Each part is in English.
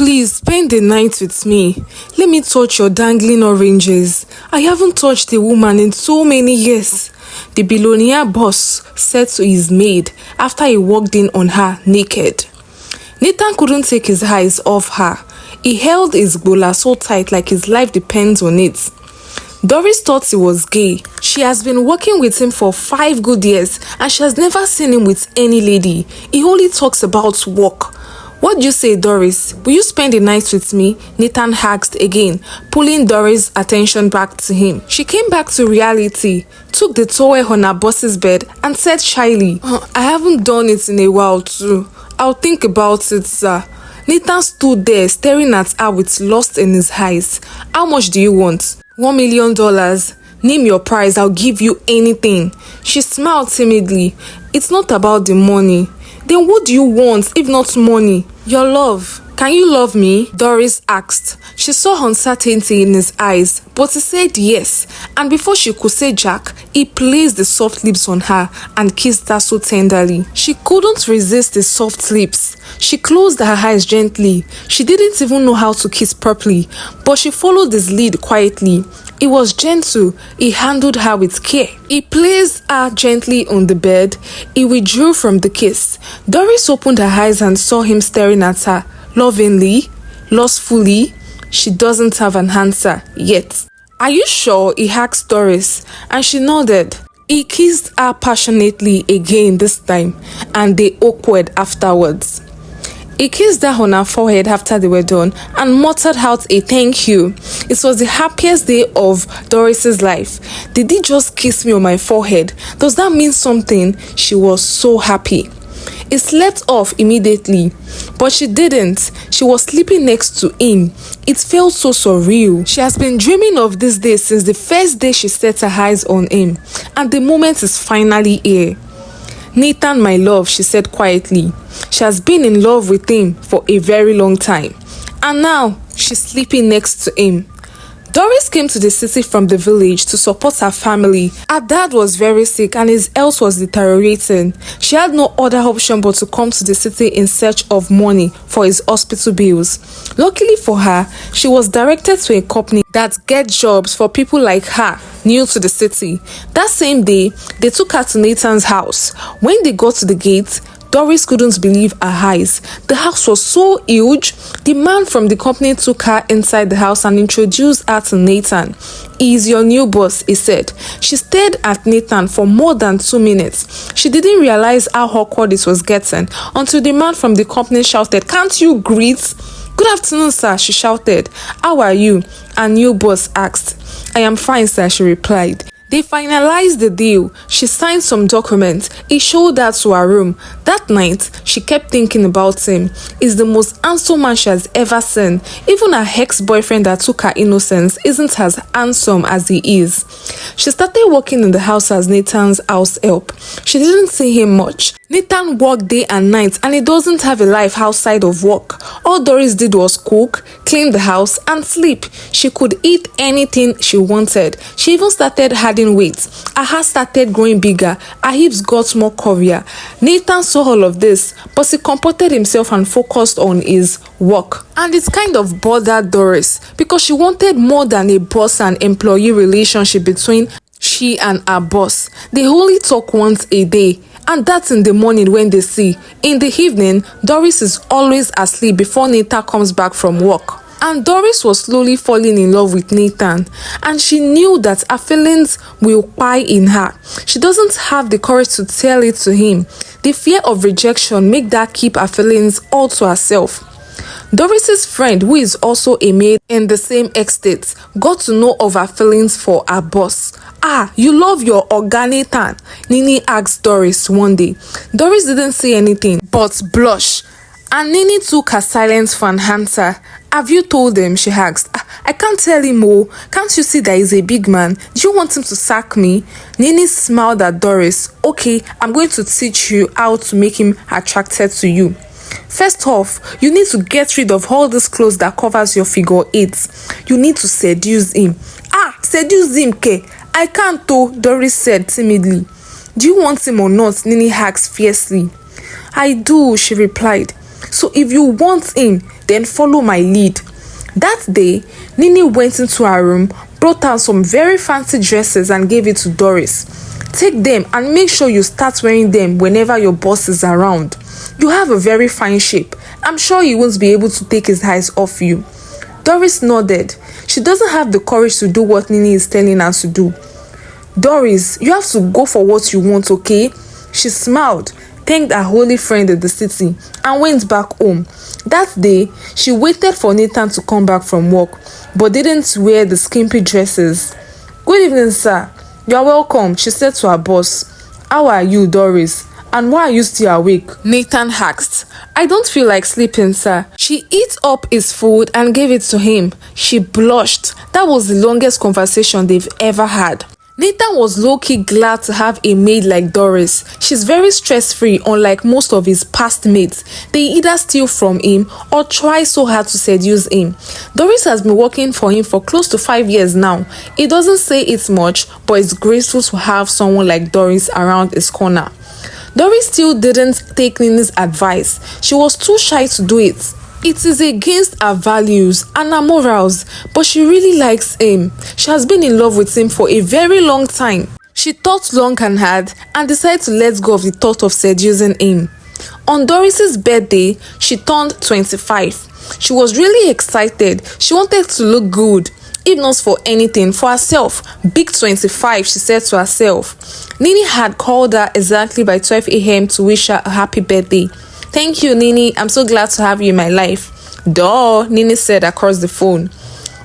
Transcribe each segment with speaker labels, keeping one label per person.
Speaker 1: Please spend the night with me. Let me touch your dangling oranges. I haven't touched a woman in so many years. The billionaire boss said to his maid after he walked in on her naked. Nathan couldn't take his eyes off her. He held his gbola so tight like his life depends on it. Doris thought he was gay. She has been working with him for 5 good years and she has never seen him with any lady. He only talks about work. What do you say, Doris? Will you spend the night with me? Nathan asked again, pulling Doris' attention back to him. She came back to reality, took the towel on her boss's bed and said shyly, I haven't done it in a while too. I'll think about it, sir. Nathan stood there staring at her with lust in his eyes. How much do you want? $1 million. Name your price, I'll give you anything. She smiled timidly. It's not about the money. Then what do you want if not money? Your love. Can you love me? Doris asked. She saw uncertainty in his eyes, but he said yes. And before she could say Jack, he placed the soft lips on her and kissed her so tenderly. She couldn't resist his soft lips. She closed her eyes gently. She didn't even know how to kiss properly, but she followed his lead quietly. He was gentle. He handled her with care. He placed her gently on the bed. He withdrew from the kiss. Doris opened her eyes and saw him staring at her, lovingly, lustfully. She doesn't have an answer yet. Are you sure? He asked Doris, and she nodded. He kissed her passionately again this time, and they awkward afterwards. He kissed her on her forehead after they were done and muttered out a thank you. It was the happiest day of Doris's life. Did he just kiss me on my forehead? Does that mean something? She was so happy. He slept off immediately, but she didn't. She was sleeping next to him. It felt so surreal. She has been dreaming of this day since the first day she set her eyes on him, and the moment is finally here. Nathan, my love, she said quietly. She has been in love with him for a very long time, and now she's sleeping next to him. Doris came to the city from the village to support her family. Her dad was very sick and his health was deteriorating. She had no other option but to come to the city in search of money for his hospital bills. Luckily for her, she was directed to a company that gets jobs for people like her, new to the city. That same day, they took her to Nathan's house. When they got to the gate, Doris couldn't believe her eyes. The house was so huge. The man from the company took her inside the house and introduced her to Nathan. He is your new boss, he said. She stared at Nathan for more than 2 minutes. She didn't realize how awkward it was getting until the man from the company shouted, "Can't you greet?" "Good afternoon, sir," she shouted. "How are you?" Her new boss asked. "I am fine, sir," she replied. They finalized the deal. She signed some documents. He showed her to her room. That night, she kept thinking about him. He's the most handsome man she has ever seen. Even her ex-boyfriend that took her innocence isn't as handsome as he is. She started working in the house as Nathan's house help. She didn't see him much. Nathan worked day and night and he doesn't have a life outside of work. All Doris did was cook, clean the house and sleep. She could eat anything she wanted. She even started adding weight. Her heart started growing bigger. Her hips got more curvier. Nathan saw all of this, but he comported himself and focused on his work. And it kind of bothered Doris because she wanted more than a boss and employee relationship between she and her boss. They only talk once a day, and that's in the morning when they see. In the evening, Doris is always asleep before Nathan comes back from work. And Doris was slowly falling in love with Nathan, and she knew that her feelings will pie in her. She doesn't have the courage to tell it to him. The fear of rejection made her keep her feelings all to herself. Doris's friend, who is also a maid in the same estate, got to know of her feelings for her boss. "Ah, you love your Oga Nathan?" Nini asked Doris one day. Doris didn't say anything but blush, and Nini took her silence for an answer. "Have you told him?" she asked. "I can't tell him, oh. Can't you see that he's a big man? Do you want him to sack me?" Nini smiled at Doris. "Okay, I'm going to teach you how to make him attracted to you. First off, you need to get rid of all these clothes that covers your figure 8. You need to seduce him." "Ah, seduce him, ke? I can't though," Doris said timidly. "Do you want him or not?" Nini asked fiercely. "I do," she replied. So if you want him, then follow my lead. That day, Nini went into her room, brought out some very fancy dresses and gave it to Doris. Take them and make sure you start wearing them whenever your boss is around. You have a very fine shape. I'm sure he won't be able to take his eyes off you. Doris nodded. She doesn't have the courage to do what Nini is telling her to do. Doris, you have to go for what you want, okay? She smiled, thanked her holy friend in the city, and went back home. That day, she waited for Nathan to come back from work, but didn't wear the skimpy dresses. Good evening, sir. You are welcome, she said to her boss. How are you, Doris? And why are you still awake? Nathan asked. I don't feel like sleeping, sir. She ate up his food and gave it to him. She blushed. That was the longest conversation they've ever had. Nathan was low-key glad to have a maid like Doris. She's very stress-free, unlike most of his past mates. They either steal from him or try so hard to seduce him. Doris has been working for him for close to 5 years now. He doesn't say it's much, but it's graceful to have someone like Doris around his corner. Doris still didn't take Nini's advice. She was too shy to do it. It is against her values and her morals, but she really likes him. She has been in love with him for a very long time. She thought long and hard and decided to let go of the thought of seducing him. On Doris's birthday, she turned 25. She was really excited. She wanted to look good, if not for anything, for herself. Big 25, she said to herself. Nini had called her exactly by 12 a.m. to wish her a happy birthday. Thank you, Nini. I'm so glad to have you in my life. Duh, Nini said across the phone.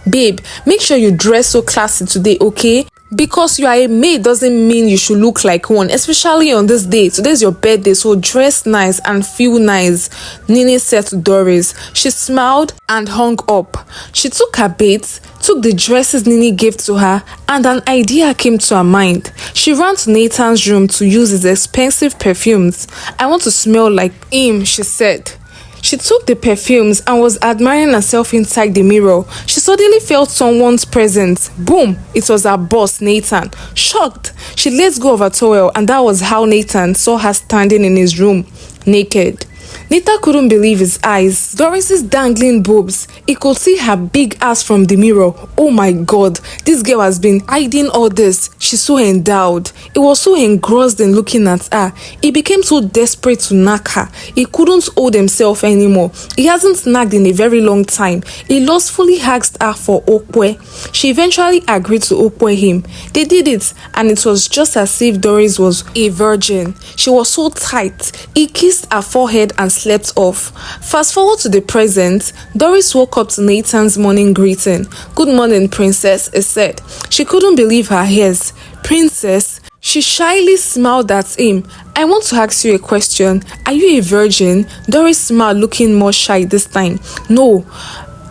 Speaker 1: Babe, make sure you dress so classy today, okay? Because you are a maid doesn't mean you should look like one, especially on this day. Today's your birthday, so dress nice and feel nice, Nini said to Doris. She smiled and hung up. She took her bath, took the dresses Nini gave to her, and an idea came to her mind. She ran to Nathan's room to use his expensive perfumes. I want to smell like him, she said. She took the perfumes and was admiring herself inside the mirror. She suddenly felt someone's presence. Boom! It was her boss, Nathan. Shocked, she let go of her towel, and that was how Nathan saw her standing in his room, naked. Nathan couldn't believe his eyes. Doris's dangling boobs. He could see her big ass from the mirror. Oh my god, this girl has been hiding all this. She's so endowed. He was so engrossed in looking at her. He became so desperate to knock her. He couldn't hold himself anymore. He hasn't nagged in a very long time. He lustfully asked her for okwe. She eventually agreed to okwe him. They did it, and it was just as if Doris was a virgin. She was so tight. He kissed her forehead and slept off. Fast forward to the present, Doris woke up to Nathan's morning greeting. Good morning, princess, he said. She couldn't believe her ears. Princess? She shyly smiled at him. I want to ask you a question. Are you a virgin? Doris smiled, looking more shy this time. No,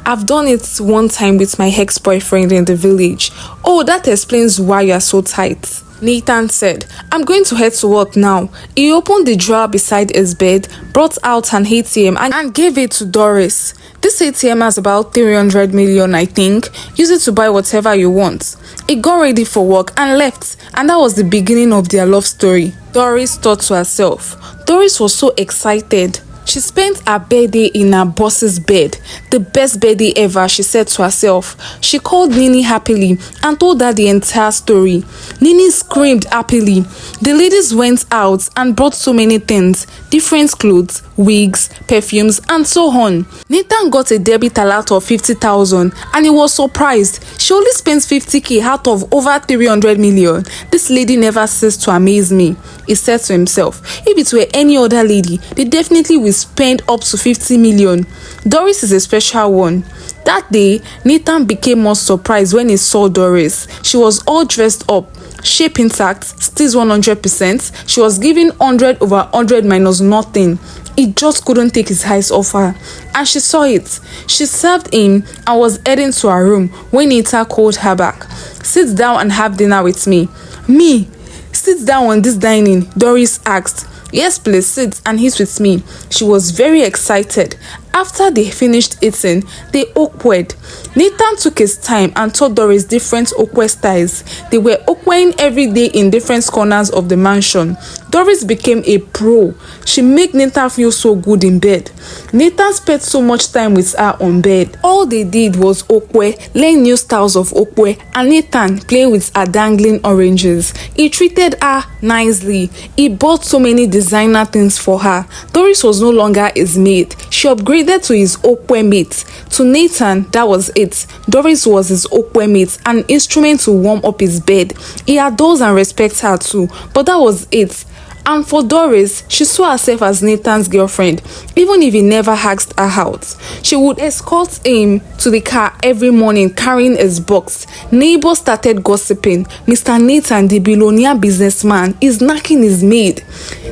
Speaker 1: I've done it one time with my ex-boyfriend in the village. Oh, that explains why you are so tight, Nathan said. I'm going to head to work now. He opened the drawer beside his bed, brought out an ATM and gave it to Doris. This ATM has about 300 million, I think. Use it to buy whatever you want. He got ready for work and left, and that was the beginning of their love story, Doris thought to herself. Doris was so excited. She spent her birthday in her boss's bed. The best birthday ever, she said to herself. She called Nini happily and told her the entire story. Nini screamed happily. The ladies went out and brought so many things. Different clothes, wigs, perfumes, and so on. Nathan got a debit alert of 50,000 and he was surprised. She only spent 50k out of over 300 million. This lady never ceased to amaze me, he said to himself. If it were any other lady, they definitely will spend up to 50 million. Doris is a special one. That day, Nathan became more surprised when he saw Doris. She was all dressed up, shape intact, still 100%. She was giving 100 over 100 minus nothing. He just couldn't take his eyes off her, and she saw it. She served him and was heading to her room when Nathan called her back. Sit down and have dinner with me. Me? Sit down on this dining, Doris asked. Yes, please sit and eat with me. She was very excited. After they finished eating, they awkward. Nathan took his time and taught Doris different awkward styles. They were awkwarding every day in different corners of the mansion. Doris became a pro. She made Nathan feel so good in bed. Nathan spent so much time with her on bed. All they did was awkward, learn new styles of awkward, and Nathan played with her dangling oranges. He treated her nicely. He bought so many designer things for her. Doris was no longer his maid. She upgraded to his awkward mate. To Nathan, that was it. Doris was his awkward mate, an instrument to warm up his bed. He adores and respects her too, but that was it. And for Doris, she saw herself as Nathan's girlfriend, even if he never asked her out. She would escort him to the car every morning carrying his box. Neighbors started gossiping. Mr. Nathan, the billionaire businessman, is knacking his maid.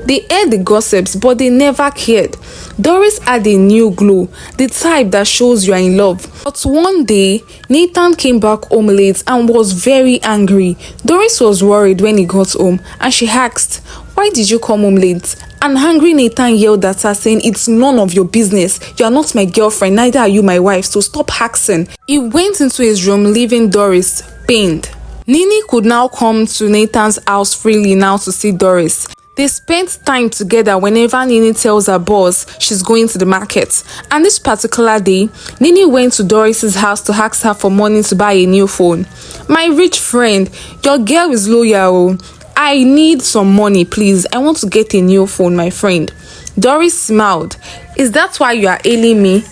Speaker 1: They heard the gossips, but they never cared. Doris had a new glow, the type that shows you are in love. But one day, Nathan came back home late and was very angry. Doris was worried when he got home, and she asked, "Why did you come home late?" And angry Nathan yelled at her, saying, "It's none of your business. You are not my girlfriend, neither are you my wife, so stop asking." He went into his room, leaving Doris pained. Nini could now come to Nathan's house freely now to see Doris. They spent time together whenever Nini tells her boss she's going to the market. And this particular day, Nini went to Doris's house to ask her for money to buy a new phone. "My rich friend, your girl is loyal. I need some money, please. I want to get a new phone, my friend." Doris smiled. "Is that why you are ailing me?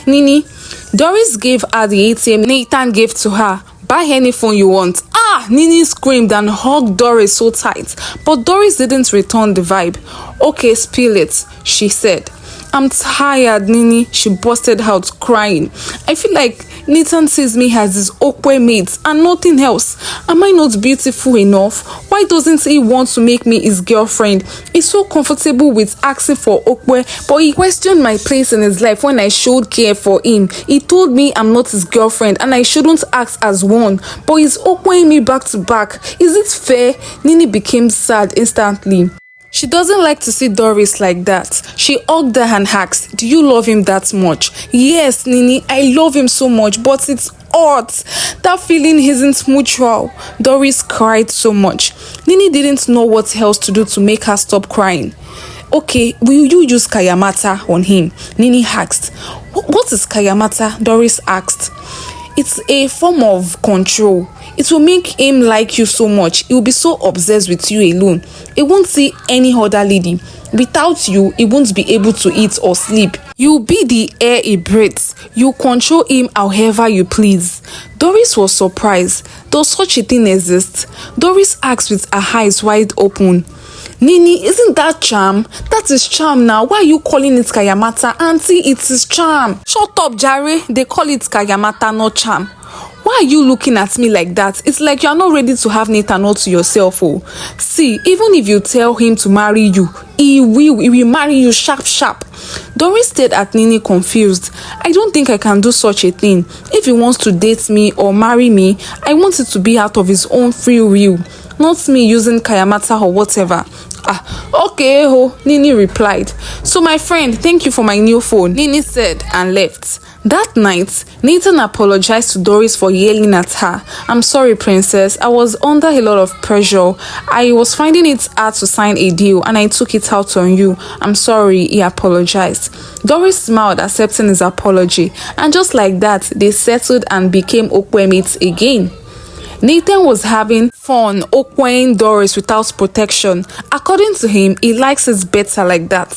Speaker 1: Nini?" Doris gave her the ATM Nathan gave to her. "Buy any phone you want." Nini screamed and hugged Doris so tight, but Doris didn't return the vibe. "Okay, spill it," she said. "I'm tired, Nini," she busted out crying. "I feel like Nathan sees me as his awkward mate and nothing else. Am I not beautiful enough? Why doesn't he want to make me his girlfriend? He's so comfortable with asking for awkward, but he questioned my place in his life when I showed care for him. He told me I'm not his girlfriend and I shouldn't act as one, but he's awkwarding me back to back. Is it fair?" Nini became sad instantly. She doesn't like to see Doris like that. She hugged her and asked, "Do you love him that much?" "Yes, Nini, I love him so much, but it's hurt. That feeling isn't mutual." Doris cried so much. Nini didn't know what else to do to make her stop crying. "Okay, will you use kayamata on him?" Nini asked. What is kayamata?" Doris asked. "It's a form of control. It will make him like you so much. He will be so obsessed with you alone. He won't see any other lady. Without you, he won't be able to eat or sleep. You'll be the air he breathes. You control him however you please." Doris was surprised. Does such a thing exist? Doris asked with her eyes wide open. "Nini, isn't that charm? That is charm now. Why are you calling it kayamata? Auntie, it is charm." "Shut up, Jare. They call it kayamata, not charm." "Why are you looking at me like that? It's like you're not ready to have Nathan all to yourself. Oh, see, even if you tell him to marry you, he will marry you sharp. Doris stared at Nini confused. "I don't think I can do such a thing. If he wants to date me or marry me, I want it to be out of his own free will, not me using kayamata or whatever." "Okay, Nini replied. "So my friend, thank you for my new phone," Nini said and left. That night, Nathan apologized to Doris for yelling at her. "I'm sorry, princess. I was under a lot of pressure. I was finding it hard to sign a deal and I took it out on you. I'm sorry," he apologized. Doris smiled, accepting his apology, and just like that, they settled and became awkward mates again. Nathan was having fun awkwarding Doris without protection. According to him, he likes it better like that.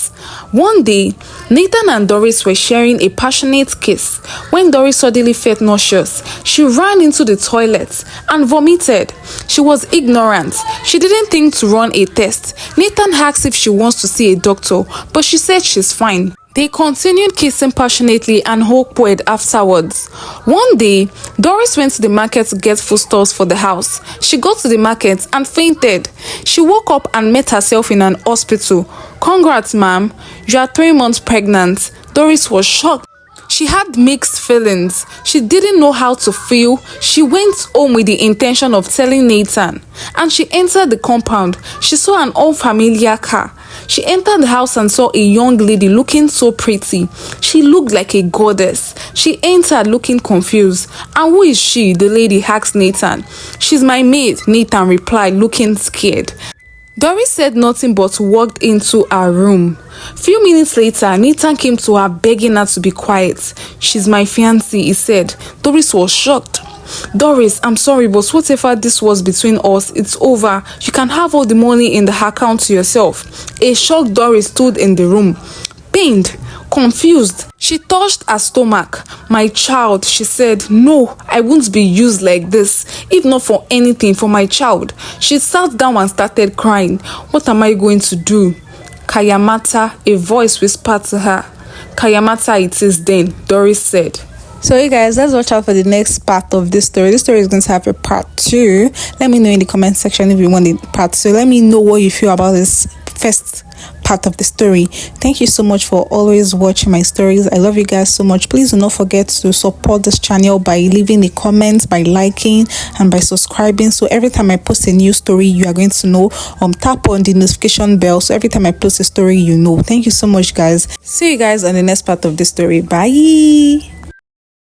Speaker 1: One day, Nathan and Doris were sharing a passionate kiss when Doris suddenly felt nauseous. She ran into the toilet and vomited. She was ignorant. She didn't think to run a test. Nathan asked if she wants to see a doctor, but she said she's fine. They continued kissing passionately and awkward afterwards. One day, Doris went to the market to get foodstuffs for the house. She got to the market and fainted. She woke up and met herself in an hospital. "Congrats, ma'am. You are 3 months pregnant." Doris was shocked. She had mixed feelings. She didn't know how to feel. She went home with the intention of telling Nathan. And she entered the compound. She saw an unfamiliar car. She entered the house and saw a young lady looking so pretty. She looked like a goddess. She entered looking confused. "And who is she?" the lady asked Nathan. "She's my maid," Nathan replied, looking scared. Doris said nothing but walked into her room. Few minutes later, Nathan came to her begging her to be quiet. "She's my fiancée," he said. Doris was shocked. "Doris, I'm sorry, but whatever this was between us, it's over. You can have all the money in the account to yourself." A shocked Doris stood in the room, pained, confused. She touched her stomach. "My child," she said. "No, I won't be used like this, if not for anything, for my child." She sat down and started crying. "What am I going to do?" "Kayamata," a voice whispered to her. "Kayamata it is then," Doris said.
Speaker 2: So you guys, let's watch out for the next part of this story. This story is going to have a part 2. Let me know in the comment section if you want the part 2. Let me know what you feel about this first part of the story. Thank you so much for always watching my stories. I love you guys so much. Please do not forget to support this channel by leaving a comment, by liking, and by subscribing. So every time I post a new story, you are going to know. Tap on the notification bell so every time I post a story, you know. Thank you so much, guys. See you guys on the next part of the story. Bye.